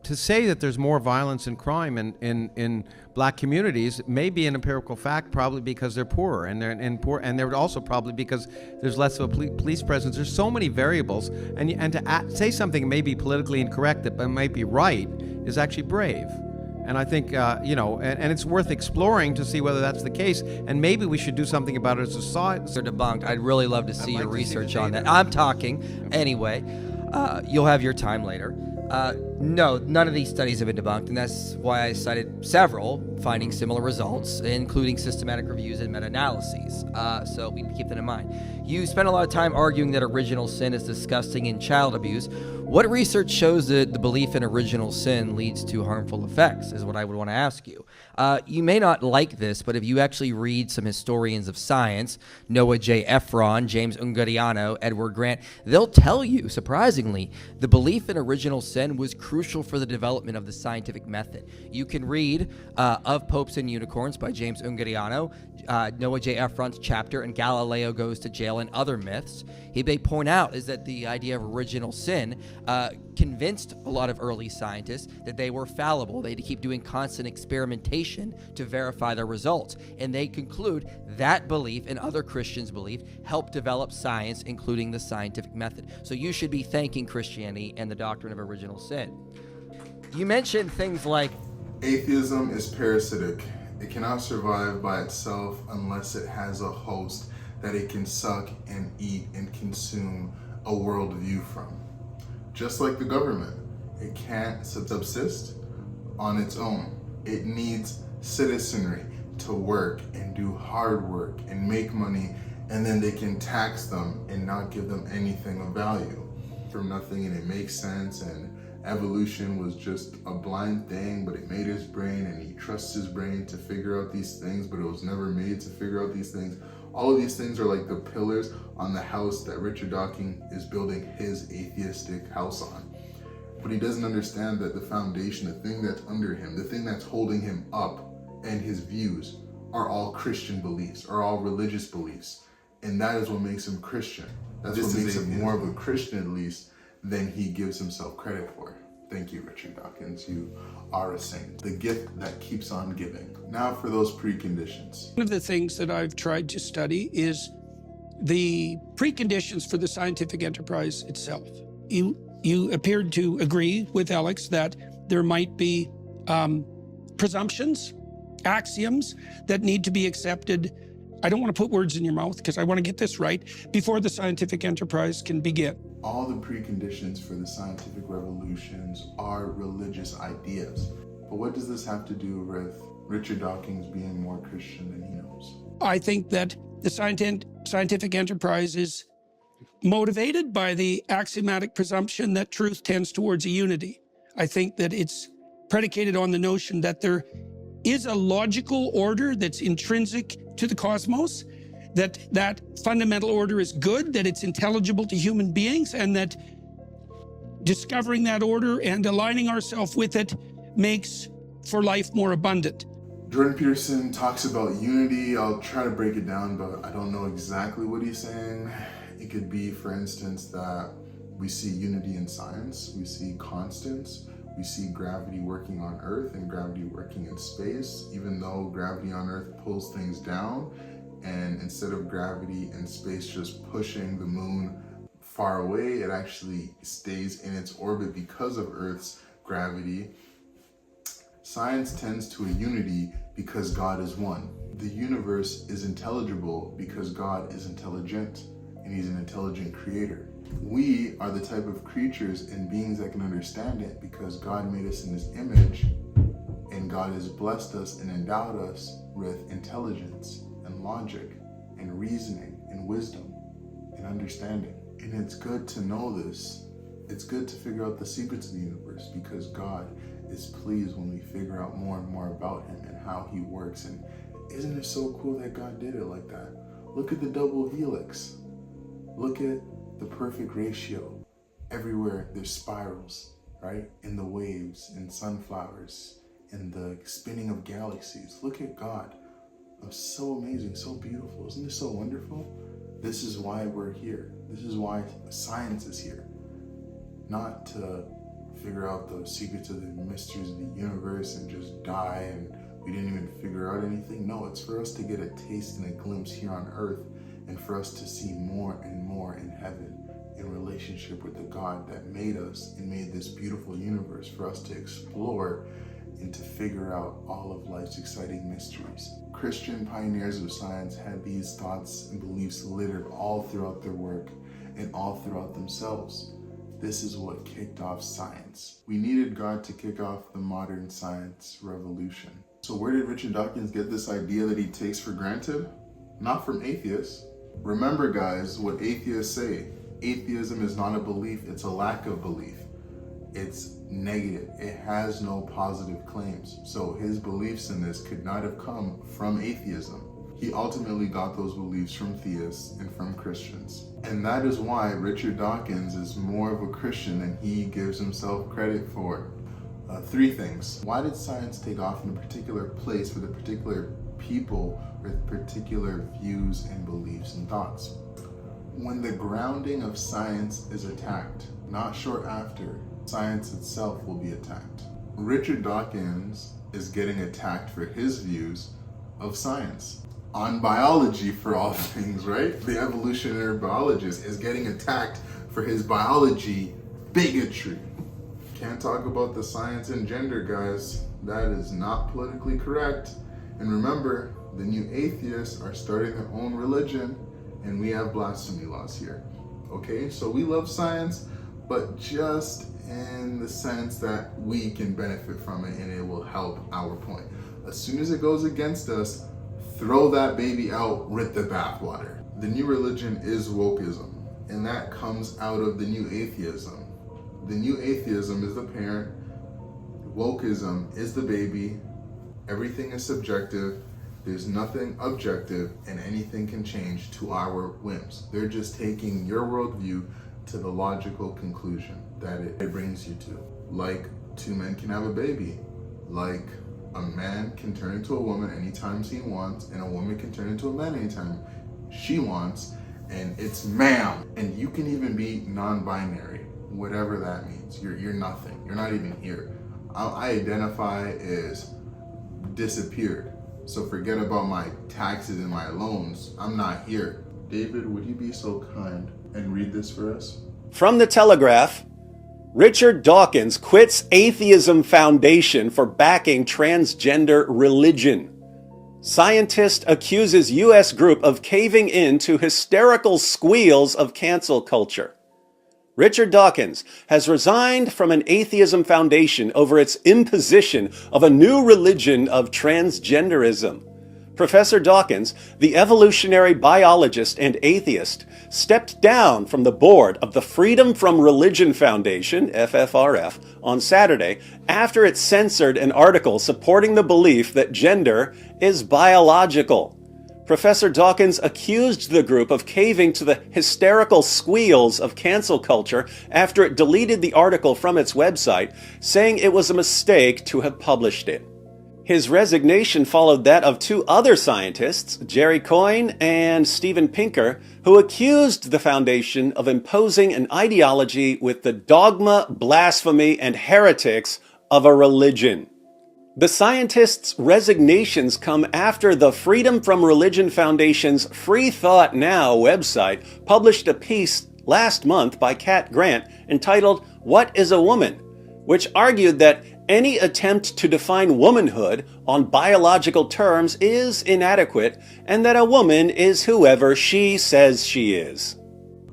to say that there's more violence and crime in black communities may be an empirical fact, probably because they're poorer, and they're also probably because there's less of a police presence. There's so many variables, and to say something may be politically incorrect but might be right is actually brave. And I think, and it's worth exploring to see whether that's the case. And maybe we should do something about it as a society. They're debunked. I'd really love to see your research on that. I'm talking. Anyway, you'll have your time later. No, none of these studies have been debunked, and that's why I cited several finding similar results, including systematic reviews and meta-analyses. So we keep that in mind. You spent a lot of time arguing that original sin is disgusting in child abuse. What research shows that the belief in original sin leads to harmful effects, is what I would want to ask you. You may not like this, but if you actually read some historians of science, Noah J. Ephron, James Ungariano, Edward Grant, they'll tell you, surprisingly, the belief in original sin was crucial for the development of the scientific method. You can read Of Popes and Unicorns by James Ungariano, Noah J. Ephron's chapter, and Galileo Goes to Jail and Other Myths. They point out is that the idea of original sin convinced a lot of early scientists that they were fallible. They had to keep doing constant experimentation to verify their results. And they conclude that belief and other Christians' belief helped develop science, including the scientific method. So you should be thanking Christianity and the doctrine of original sin. You mentioned things like atheism is parasitic. It cannot survive by itself unless it has a host that it can suck and eat and consume a worldview from. Just like the government, it can't subsist on its own. It needs citizenry to work and do hard work and make money, and then they can tax them and not give them anything of value from nothing, and it makes sense. And evolution was just a blind thing, but it made his brain, and he trusts his brain to figure out these things, but it was never made to figure out these things. All of these things are like the pillars on the house that Richard Dawkins is building his atheistic house on. But he doesn't understand that the foundation, the thing that's under him, the thing that's holding him up, and his views are all Christian beliefs, are all religious beliefs. And that is what makes him Christian. That's what makes him more of a Christian, at least, than he gives himself credit for. Thank you, Richard Dawkins. You are a saint. The gift that keeps on giving. Now for those preconditions. One of the things that I've tried to study is the preconditions for the scientific enterprise itself. You appeared to agree with Alex that there might be presumptions, axioms that need to be accepted. I don't want to put words in your mouth because I want to get this right before the scientific enterprise can begin. All the preconditions for the scientific revolutions are religious ideas. But what does this have to do with Richard Dawkins being more Christian than he knows? I think that the scientific enterprise is motivated by the axiomatic presumption that truth tends towards a unity. I think that it's predicated on the notion that there is a logical order that's intrinsic to the cosmos, that fundamental order is good, that it's intelligible to human beings, and that discovering that order and aligning ourselves with it makes for life more abundant. Jordan Peterson talks about unity. I'll try to break it down, but I don't know exactly what he's saying. It could be, for instance, that we see unity in science, we see constants, we see gravity working on Earth and gravity working in space, even though gravity on Earth pulls things down. And instead of gravity in space just pushing the moon far away, it actually stays in its orbit because of Earth's gravity. Science tends to a unity because God is one. The universe is intelligible because God is intelligent, and he's an intelligent creator. We are the type of creatures and beings that can understand it because God made us in his image, and God has blessed us and endowed us with intelligence and logic and reasoning and wisdom and understanding. And it's good to know this. It's good to figure out the secrets of the universe because God is pleased when we figure out more and more about him and how he works. And isn't it so cool that God did it like that? Look at the double helix. Look at the perfect ratio. Everywhere there's spirals, right? In the waves, in sunflowers, in the spinning of galaxies. Look at God. It's so amazing, so beautiful. Isn't this so wonderful? This is why we're here. This is why science is here. Not to figure out the secrets of the mysteries of the universe and just die and we didn't even figure out anything. No, it's for us to get a taste and a glimpse here on earth and for us to see more and more in heaven in relationship with the God that made us and made this beautiful universe, for us to explore and to figure out all of life's exciting mysteries. Christian pioneers of science had these thoughts and beliefs littered all throughout their work and all throughout themselves. This is what kicked off science. We needed God to kick off the modern science revolution. So where did Richard Dawkins get this idea that he takes for granted? Not from atheists. Remember, guys, what atheists say. Atheism is not a belief, it's a lack of belief. It's negative. It has no positive claims. So his beliefs in this could not have come from atheism. He ultimately got those beliefs from theists and from Christians. And that is why Richard Dawkins is more of a Christian than he gives himself credit for. Three things. Why did science take off in a particular place with a particular people with particular views and beliefs and thoughts? When the grounding of science is attacked, not short after, science itself will be attacked. Richard Dawkins is getting attacked for his views of science. On biology, for all things, right? The evolutionary biologist is getting attacked for his biology bigotry. Can't talk about the science and gender, guys. That is not politically correct. And remember, the new atheists are starting their own religion, and we have blasphemy laws here. Okay, so we love science, but just in the sense that we can benefit from it and it will help our point. As soon as it goes against us, throw that baby out with the bathwater. The new religion is wokeism, and that comes out of the new atheism. The new atheism is the parent, wokeism is the baby, everything is subjective, there's nothing objective, and anything can change to our whims. They're just taking your worldview to the logical conclusion that it brings you to. Like, two men can have a baby. Like, a man can turn into a woman anytime he wants, and a woman can turn into a man anytime she wants, and it's ma'am. And you can even be non-binary, whatever that means. You're nothing. You're not even here. I identify as disappeared. So forget about my taxes and my loans. I'm not here. David, would you be so kind and read this for us? From the Telegraph, Richard Dawkins quits Atheism Foundation for backing transgender religion. Scientist accuses U.S. group of caving in to hysterical squeals of cancel culture. Richard Dawkins has resigned from an Atheism Foundation over its imposition of a new religion of transgenderism. Professor Dawkins, the evolutionary biologist and atheist, stepped down from the board of the Freedom from Religion Foundation, FFRF, on Saturday after it censored an article supporting the belief that gender is biological. Professor Dawkins accused the group of caving to the hysterical squeals of cancel culture after it deleted the article from its website, saying it was a mistake to have published it. His resignation followed that of two other scientists, Jerry Coyne and Steven Pinker, who accused the foundation of imposing an ideology with the dogma, blasphemy, and heretics of a religion. The scientists' resignations come after the Freedom from Religion Foundation's Free Thought Now website published a piece last month by Kat Grant entitled, "What is a Woman?", which argued that any attempt to define womanhood on biological terms is inadequate and that a woman is whoever she says she is.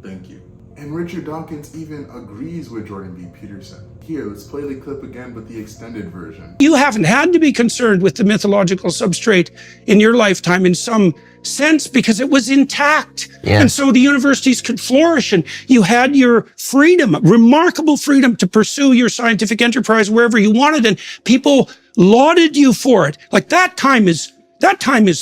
Thank you. And Richard Dawkins even agrees with Jordan B. Peterson. Here, let's play the clip again, but the extended version. You haven't had to be concerned with the mythological substrate in your lifetime in some sense because it was intact. Yeah. And so the universities could flourish and you had your freedom, remarkable freedom to pursue your scientific enterprise wherever you wanted, and people lauded you for it. Like that time is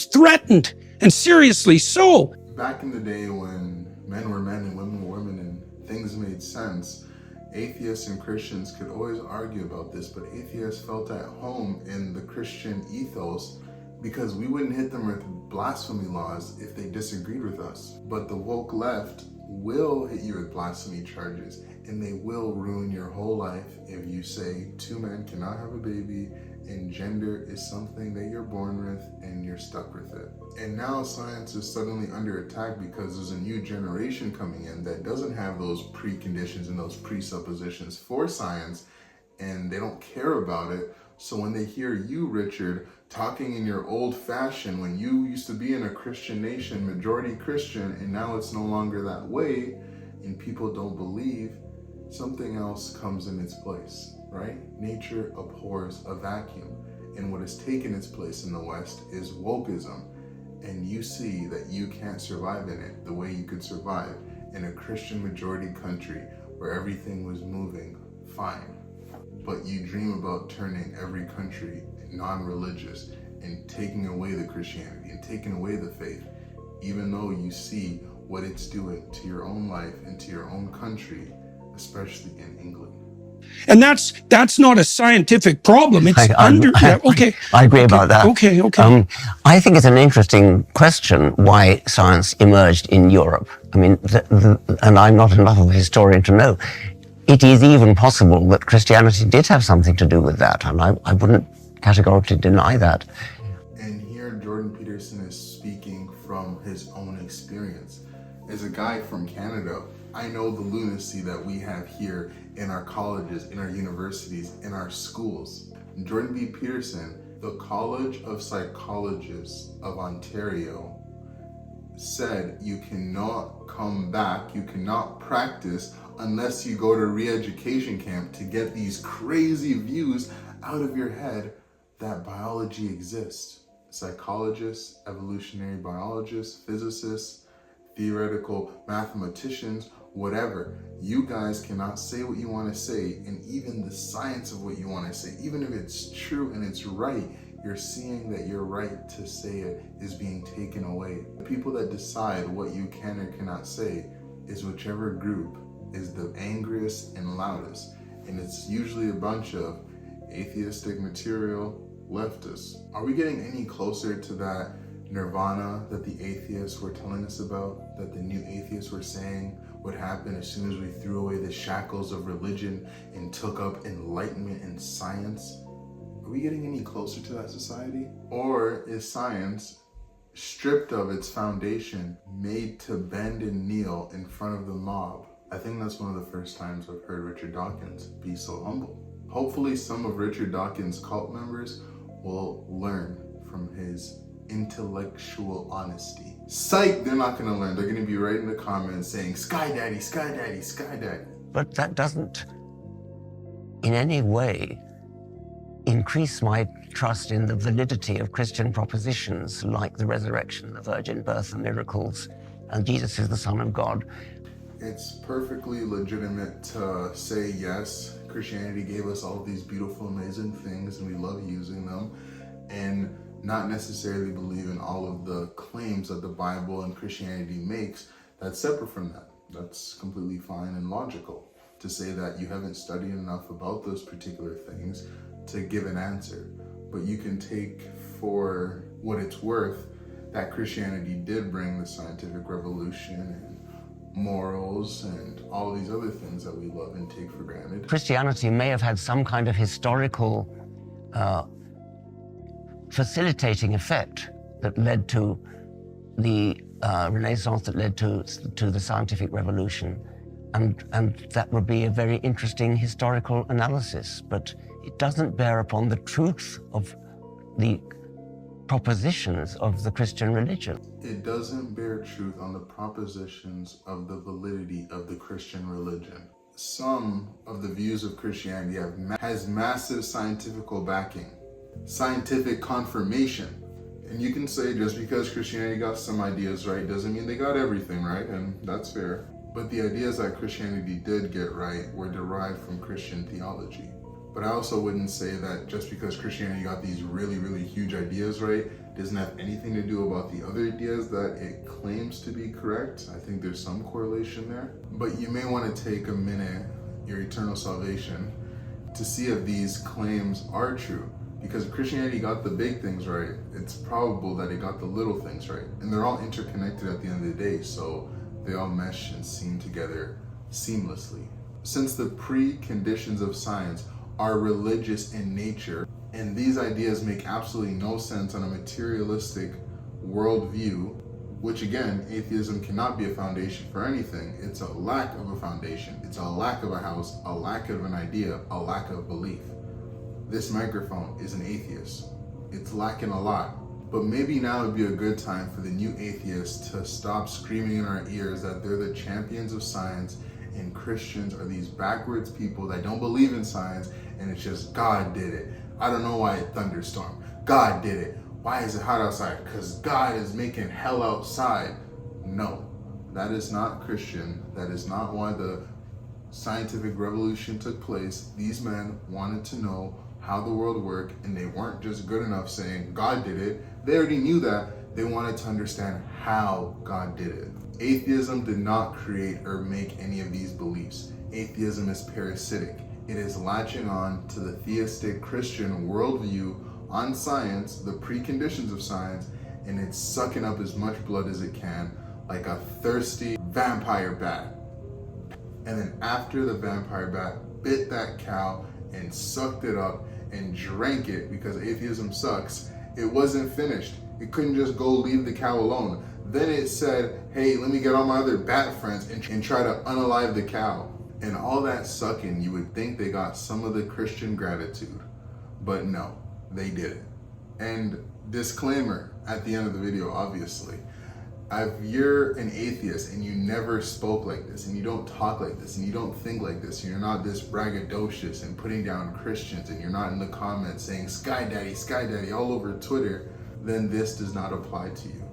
threatened, and seriously so. Back in the day when men were men and women were women and things made sense, atheists and Christians could always argue about this, but atheists felt at home in the Christian ethos because we wouldn't hit them with blasphemy laws if they disagreed with us. But the woke left will hit you with blasphemy charges And they will ruin your whole life if you say two men cannot have a baby and gender is something that you're born with and you're stuck with it. And now science is suddenly under attack because there's a new generation coming in that doesn't have those preconditions and those presuppositions for science, and they don't care about it. So when they hear you, Richard, talking in your old fashion, when you used to be in a Christian nation, majority Christian, and now it's no longer that way, and people don't believe, something else comes in its place, right? Nature abhors a vacuum, and what has taken its place in the West is wokeism, and you see that you can't survive in it the way you could survive in a Christian majority country where everything was moving fine. But you dream about turning every country non-religious and taking away the Christianity and taking away the faith, even though you see what it's doing to your own life and to your own country, especially in England. And that's not a scientific problem. It's okay. I agree about that. Okay. I think it's an interesting question why science emerged in Europe. I mean, and I'm not enough of a historian to know. It is even possible that Christianity did have something to do with that, and I wouldn't categorically deny that. And here Jordan Peterson is speaking from his own experience. As a guy from Canada, I know the lunacy that we have here in our colleges, in our universities, in our schools. Jordan B. Peterson, the College of Psychologists of Ontario, said you cannot come back, you cannot practice unless you go to re-education camp to get these crazy views out of your head that biology exists. Psychologists, evolutionary biologists, physicists, theoretical mathematicians, whatever. You guys cannot say what you want to say, and even the science of what you want to say, even if it's true and it's right, you're seeing that your right to say it is being taken away. The people that decide what you can or cannot say is whichever group is the angriest and loudest, and it's usually a bunch of atheistic material leftists. Are we getting any closer to that nirvana that the atheists were telling us about, that the new atheists were saying would happen as soon as we threw away the shackles of religion and took up enlightenment and science? Are we getting any closer to that society? Or is science, stripped of its foundation, made to bend and kneel in front of the mob? I think that's one of the first times I've heard Richard Dawkins be so humble. Hopefully some of Richard Dawkins' cult members will learn from his intellectual honesty. Psych, they're not gonna learn. They're gonna be right in the comments saying, Sky Daddy, Sky Daddy, Sky Daddy. But that doesn't in any way increase my trust in the validity of Christian propositions like the resurrection, the virgin birth, the miracles, and Jesus is the Son of God. It's perfectly legitimate to say, yes, Christianity gave us all these beautiful, amazing things and we love using them, and not necessarily believe in all of the claims that the Bible and Christianity makes. That's separate from that. That's completely fine and logical to say that you haven't studied enough about those particular things to give an answer. But you can take for what it's worth that Christianity did bring the scientific revolution and morals and all these other things that we love and take for granted. Christianity may have had some kind of historical facilitating effect that led to the Renaissance, that led to the scientific revolution, and that would be a very interesting historical analysis, but it doesn't bear upon the truth of the propositions of the Christian religion. It doesn't bear truth on the propositions of the validity of the Christian religion. Some of the views of Christianity has massive scientific backing, scientific confirmation. And you can say just because Christianity got some ideas right doesn't mean they got everything right, and that's fair. But the ideas that Christianity did get right were derived from Christian theology. But I also wouldn't say that just because Christianity got these really, really huge ideas right doesn't have anything to do about the other ideas that it claims to be correct. I think there's some correlation there. But you may want to take a minute, your eternal salvation, to see if these claims are true. Because if Christianity got the big things right, it's probable that it got the little things right. And they're all interconnected at the end of the day, so they all mesh and seam together seamlessly. Since the preconditions of science are religious in nature, and these ideas make absolutely no sense on a materialistic worldview, which again, atheism cannot be a foundation for anything. It's a lack of a foundation. It's a lack of a house, a lack of an idea, a lack of belief. This microphone is an atheist. It's lacking a lot. But maybe now would be a good time for the new atheists to stop screaming in our ears that they're the champions of science and Christians are these backwards people that don't believe in science and it's just God did it. I don't know why it thunderstormed. God did it. Why is it hot outside? Because God is making hell outside. No, that is not Christian. That is not why the scientific revolution took place. These men wanted to know how the world worked, and they weren't just good enough saying God did it. They already knew that. They wanted to understand how God did it. Atheism did not create or make any of these beliefs. Atheism is parasitic. It is latching on to the theistic Christian worldview on science, the preconditions of science, and it's sucking up as much blood as it can like a thirsty vampire bat. And then after the vampire bat bit that cow and sucked it up and drank it, because atheism sucks, it wasn't finished. It couldn't just go leave the cow alone. Then it said, hey, let me get all my other bat friends and try to unalive the cow. And all that sucking, you would think they got some of the Christian gratitude, but no, they didn't. And disclaimer at the end of the video, obviously, if you're an atheist and you never spoke like this, and you don't talk like this, and you don't think like this, and you're not this braggadocious and putting down Christians, and you're not in the comments saying Sky Daddy all over Twitter, then this does not apply to you.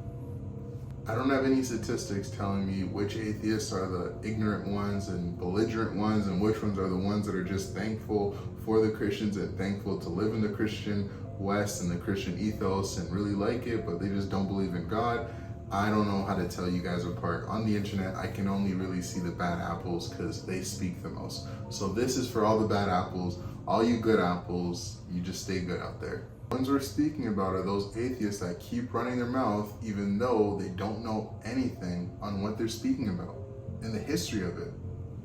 I don't have any statistics telling me which atheists are the ignorant ones and belligerent ones, and which ones are the ones that are just thankful for the Christians and thankful to live in the Christian West and the Christian ethos and really like it, but they just don't believe in God. I don't know how to tell you guys apart. On the internet, I can only really see the bad apples because they speak the most. So this is for all the bad apples. All you good apples, you just stay good out there. The ones we're speaking about are those atheists that keep running their mouth even though they don't know anything on what they're speaking about and the history of it.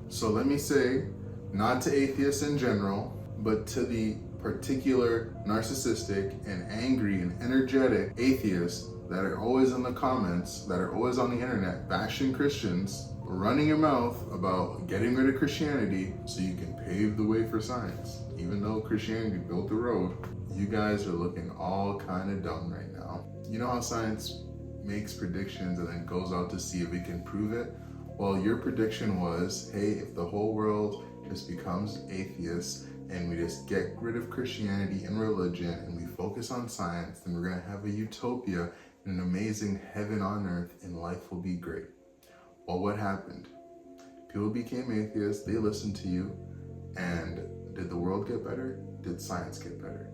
So let me say, not to atheists in general, but to the particular narcissistic and angry and energetic atheists that are always in the comments, that are always on the internet bashing Christians, running your mouth about getting rid of Christianity so you can pave the way for science. Even though Christianity built the road, you guys are looking all kind of dumb right now. You know how science makes predictions and then goes out to see if it can prove it? Well, your prediction was, hey, if the whole world just becomes atheists and we just get rid of Christianity and religion and we focus on science, then we're gonna have a utopia and an amazing heaven on earth and life will be great. Well, what happened? People became atheists, they listened to you, and did the world get better? Did science get better?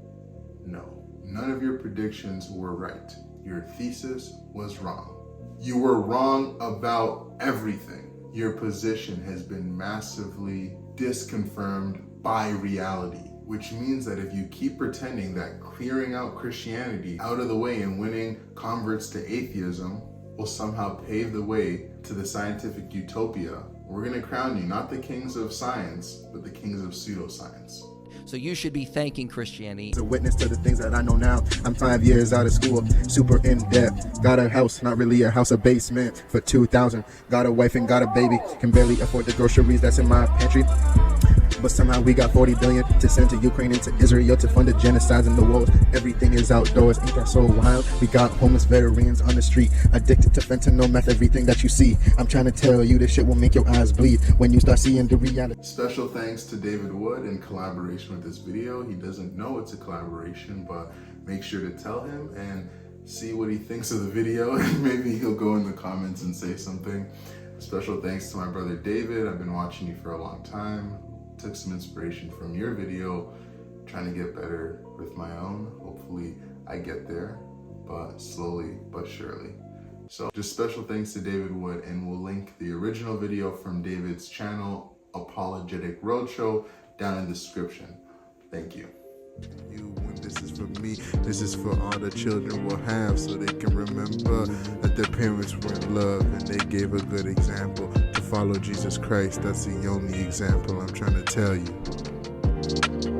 No. None of your predictions were right. Your thesis was wrong. You were wrong about everything. Your position has been massively disconfirmed by reality, which means that if you keep pretending that clearing out Christianity out of the way and winning converts to atheism will somehow pave the way to the scientific utopia, we're gonna crown you not the kings of science, but the kings of pseudoscience. So you should be thanking Christianity. As a witness to the things that I know now. I'm 5 years out of school, super in debt. Got a house, not really a house, a basement for $2,000. Got a wife and got a baby. Can barely afford the groceries that's in my pantry. But somehow we got 40 billion to send to Ukraine and to Israel to fund the genocides in the wars. Everything is outdoors, ain't that so wild? We got homeless veterans on the street, addicted to fentanyl, meth, everything that you see. I'm trying to tell you, this shit will make your eyes bleed when you start seeing the reality. Special thanks to David Wood in collaboration with this video. He doesn't know it's a collaboration, but make sure to tell him and see what he thinks of the video. Maybe he'll go in the comments and say something. Special thanks to my brother David. I've been watching you for a long time. Took some inspiration from your video, trying to get better with my own. Hopefully I get there, but slowly but surely. So just special thanks to David Wood, and we'll link the original video from David's channel, Apologetic Roadshow, down in the description. Thank you. When this is for me. This is for all the children will have, so they can remember that their parents were in love and they gave a good example to follow Jesus Christ. That's the only example I'm trying to tell you.